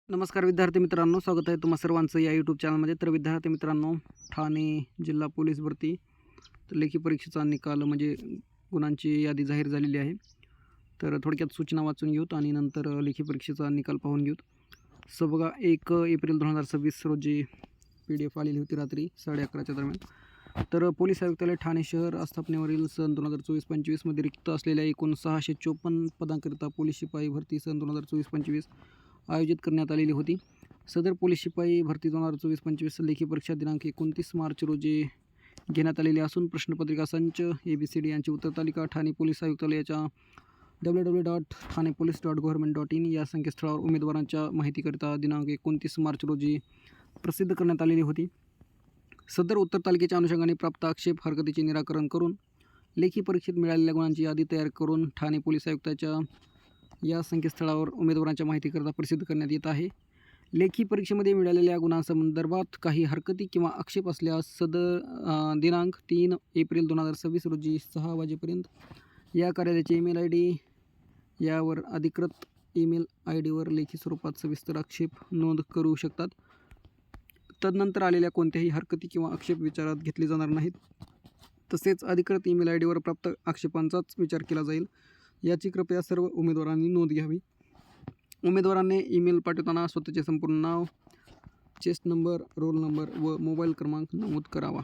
नमस्कार विद्यार्थी मित्रांनो, स्वागत आहे तुम्हा सर्वांचं या यूट्यूब चॅनलमध्ये. तर विद्यार्थी मित्रांनो, ठाणे जिल्हा पोलीस भरती तर लेखी परीक्षेचा निकाल म्हणजे गुणांची यादी जाहीर झालेली आहे. तर थोडक्यात सूचना वाचून घेऊत आणि नंतर लेखी परीक्षेचा निकाल पाहून घेऊत. सो बघा, 1 एप्रिल 2026 रोजी PDF आलेली होती रात्री 11:30च्या दरम्यान. तर पोलीस आयुक्तालय ठाणे शहर आस्थापनेवरील सन 2024-25 मध्ये रिक्त असलेल्या एकूण 654 पदांकरिता पोलीस शिपाई भरती सन 2024-25 आयोजित करण्यात आलेली होती. सदर पोलीस शिपाई भरती 2024-25 लेखी परीक्षा दिनांक 29 मार्च रोजी घेण्यात आलेली असून प्रश्नपत्रिका संच ABCD यांची उत्तरतालिका ठाणे पोलीस आयुक्तालयाच्या www.thanepolice.government.in या संकेतस्थळावर उमेदवारांच्या माहितीकरिता दिनांक 29 मार्च रोजी प्रसिद्ध करण्यात आलेली होती. सदर उत्तरतालिकेच्या अनुषंगाने प्राप्त आक्षेप हरकतीचे निराकरण करून लेखी परीक्षेत मिळालेल्या गुणांची यादी तयार करून ठाणे पोलीस आयुक्ताच्या या संकेतस्थळावर उमेदवारांच्या माहितीकरिता प्रसिद्ध करण्यात येत आहे. लेखी परीक्षेमध्ये मिळालेल्या गुणांसंदर्भात काही हरकती किंवा आक्षेप असल्यास सदर दिनांक 3 एप्रिल 2026 रोजी 6 वाजेपर्यंत या कार्यालयाचे ईमेल ID यावर अधिकृत ईमेल ID वर लेखी स्वरूपात सविस्तर आक्षेप नोंद करू शकतात. तदनंतर आलेल्या कोणत्याही हरकती किंवा आक्षेप विचारात घेतले जाणार नाहीत. तसेच अधिकृत ईमेल ID वर प्राप्त आक्षेपांचाच विचार केला जाईल, याची कृपया सर्व उमेदवारांनी नोंद घ्यावी. उमेदवारांनी ईमेल पाठवताना स्वतःचे संपूर्ण नाव, चेस्ट नंबर, रोल नंबर व मोबाईल क्रमांक नमूद करावा.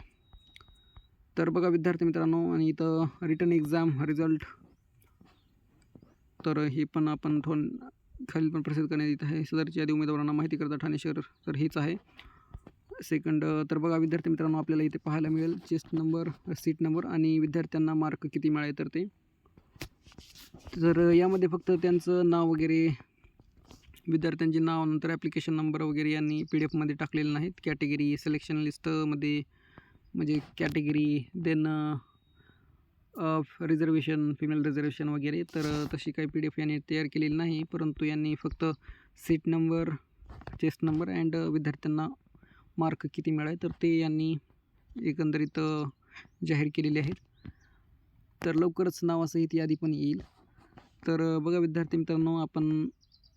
तर बघा विद्यार्थी मित्रांनो, आणि इथं रिटन एक्झाम रिझल्ट तर हे पण आपण खाली पण प्रसिद्ध करण्यात येत आहे. सदरची यादी उमेदवारांना माहिती करता ठाणे शहर तर हेच आहे. सेकंड तर बघा विद्यार्थी मित्रांनो, आपल्याला इथे पाहायला मिळेल चेस्ट नंबर, सीट नंबर आणि विद्यार्थ्यांना मार्क किती मिळाले तर ते. तर यामध्ये फक्त त्यांचं नाव वगैरे, विद्यार्थ्यांचे नाव, नंतर ॲप्लिकेशन नंबर वगैरे यांनी PDF मध्ये टाकलेले नाहीत. कॅटेगरी सिलेक्शन लिस्टमध्ये म्हणजे category then reservation, female reservation वगैरे, तर तशी काही PDF यांनी तयार केलेली नाही. परंतु यांनी फक्त seat number, chest number and विद्यार्थ्यांना मार्क किती मिळाले तर ते यांनी एकंदरीत जाहीर केलेले आहेत. तर लवकरच नावासहित यादी पण येईल. तर बघा विद्यार्थी मित्रांनो, आपण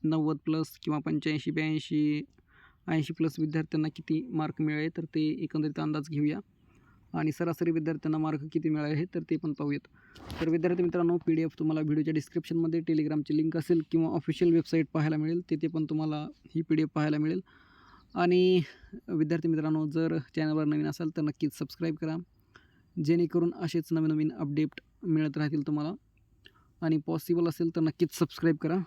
90+ किंवा 85, 82, 80+ विद्यार्थ्यांना किती मार्क मिळाले तर ते एकंदरीत अंदाज घेऊया आणि सरासरी विद्यार्थ्यांना मार्क किती मिळाले आहेत तर ते पण पाहूयात. तर विद्यार्थी मित्रांनो, PDF तुम्हाला व्हिडिओच्या डिस्क्रिप्शनमध्ये टेलिग्रामची लिंक असेल किंवा ऑफिशियल वेबसाईट पाहायला मिळेल, तिथे पण तुम्हाला ही PDF पाहायला मिळेल. आणि विद्यार्थी मित्रांनो, जर चॅनलवर नवीन असाल तर नक्कीच सबस्क्राईब करा, जेणेकरून असेच नवीन अपडेट मिळत राहतील तुम्हाला. आणि पॉसिबल असेल तर नक्कीच सबस्क्राईब करा.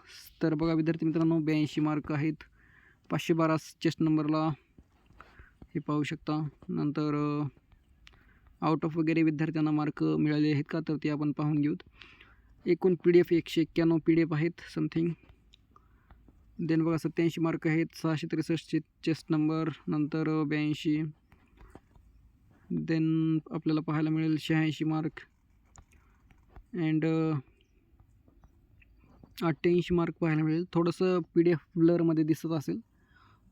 तर बघा विद्यार्थी मित्रांनो, 82 मार्क आहेत 512 चेस्ट नंबरला, हे पाहू शकता. नंतर आउट ऑफ वगैरे विद्यार्थ्यांना मार्क मिळाले आहेत का तर ते आपण पाहून घेऊत. एकूण PDF 191 PDF आहेत समथिंग. देन बघा 87 मार्क आहेत 663 चेस्ट नंबर, नंतर 82. देन आपल्याला पाहायला मिळेल 86 मार्क अँड 88 मार्क पाहायला मिळेल. थोडंसं PDF ब्लरमध्ये दिसत असेल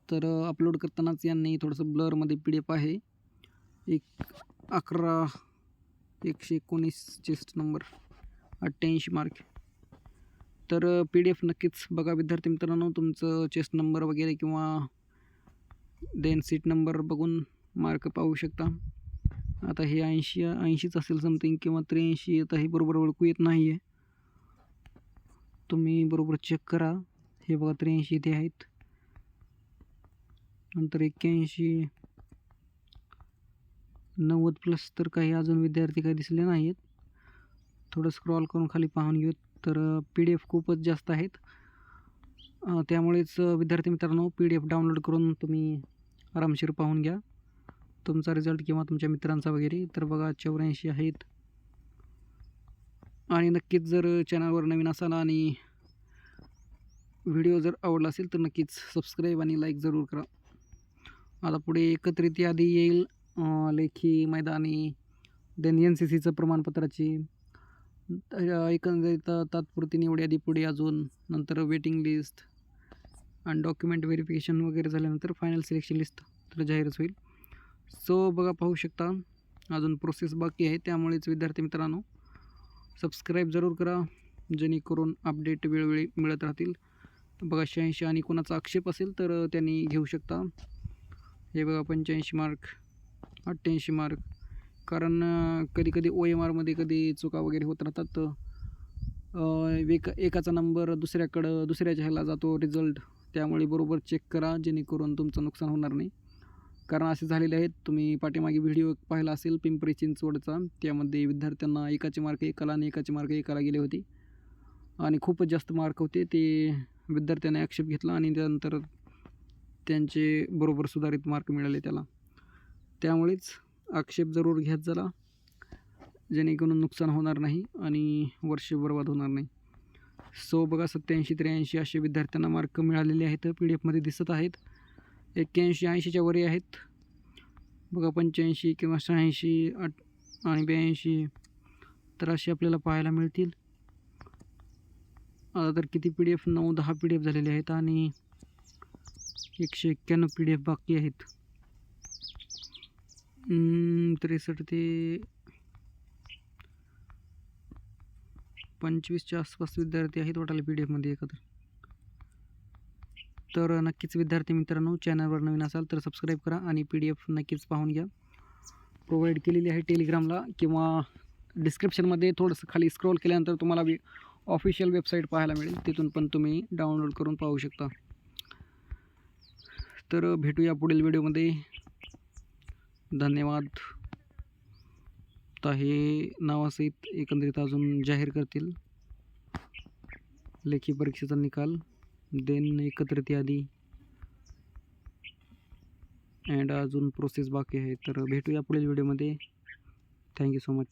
तर अपलोड करतानाच यांनी थोडंसं ब्लरमध्ये PDF आहे. 119 चेस्ट नंबर, 88 मार्क. तर PDF नक्कीच बघा विद्यार्थी मित्रांनो, तुमचं चेस्ट नंबर वगैरे किंवा देन सीट नंबर बघून मार्क पाहू शकता. आता हे 80च असेल समथिंग किंवा 83. आता हे बरोबर ओळखू येत नाही आहे, तुम्ही बरोबर चेक करा. हे बघा 83 इथे आहेत, नंतर 81, 90+ तर काही अजून विद्यार्थी काही दिसले नाहीत. थोडं स्क्रॉल करून खाली पाहून घेऊ. तर PDF खूपच जास्त आहेत, त्यामुळेच विद्यार्थी मित्रांनो PDF डाउनलोड करून तुम्ही आरामशीर पाहून घ्या तुमचा रिझल्ट किंवा तुमच्या मित्रांचा वगैरे. तर बघा 84 आहेत. आणि नक्कीच जर चॅनलवर नवीन असाल आणि व्हिडिओ जर आवडला असेल तर नक्कीच सबस्क्राईब आणि लाईक जरूर करा. आता पुढे एकत्रित यादी येईल लेखी, मैदानी, देन NCCचं प्रमाणपत्राची, एकंदरीत तात्पुरती निवड यादी पुढे अजून, नंतर वेटिंग लिस्ट आणि डॉक्युमेंट व्हेरिफिकेशन वगैरे झाल्यानंतर फायनल सिलेक्शन लिस्ट तर जाहीरच होईल. सो बघा पाहू शकता अजून प्रोसेस बाकी आहे, त्यामुळेच विद्यार्थी मित्रांनो सबस्क्राईब जरूर करा, जेणेकरून अपडेट वेळोवेळी मिळत राहतील. बघा 86 आणि कोणाचा आक्षेप असेल तर त्यांनी घेऊ शकता. हे बघा 85 मार्क, 88 मार्क. कारण कधी-कधी OMRमध्ये कधी चुका वगैरे होत राहतात. एकाचा नंबर दुसऱ्याच्या ह्याला जातो रिझल्ट. त्यामुळे बरोबर चेक करा जेणेकरून तुमचं नुकसान होणार नाही. कारण असे झालेले आहेत. तुम्ही पाठीमागे व्हिडिओ पाहिला असेल पिंपरी चिंचवडचा. त्यामध्ये विद्यार्थ्यांना एकाचे मार्क एकाला आणि एकाचे मार्क एकाला गेले होते आणि खूपच जास्त मार्क होते. ते विद्यार्थ्याने आक्षेप घेतला आणि त्यानंतर त्यांचे बरोबर सुधारित मार्क मिळाले त्याला. त्यामुळेच आक्षेप जरूर घेत चला जेणेकरून नुकसान होणार नाही आणि वर्ष बर्बाद होणार नाही. सो बघा 87-83 असे विद्यार्थ्यांना मार्क मिळालेले आहेत. PDF दिसत आहेत. 81-80च्या वरी आहेत. बघा 85 किंवा 86 आणि 82 तर असे आपल्याला पाहायला मिळतील. आता तर किती PDF 9-10 PDF झालेले आहेत आणि 191 PDF बाकी आहेत. 63 ते 25च्या आसपास विद्यार्थी आहेत टोटल PDF एकत्र. तर नक्कीच विद्यार्थी मित्रांनो, चॅनलवर नवीन असाल तर सबस्क्राईब करा आणि PDF नक्कीच पाहून घ्या. प्रोव्हाइड केलेली आहे टेलिग्रामला किंवा डिस्क्रिप्शनमध्ये थोडंसं खाली स्क्रोल केल्यानंतर तुम्हाला ऑफिशियल वेबसाईट पाहायला मिळेल. तिथून पण तुम्ही डाउनलोड करून पाहू शकता. तर भेटूया पुढील व्हिडिओमध्ये. धन्यवाद. आता हे नावासहित एकंदरीत अजून जाहीर करतील लेखी परीक्षेचा निकाल, देन एकत्रित यादी अँड अजून प्रोसेस बाकी आहे. तर भेटूया पुढील व्हिडिओमध्ये. Thank you so much.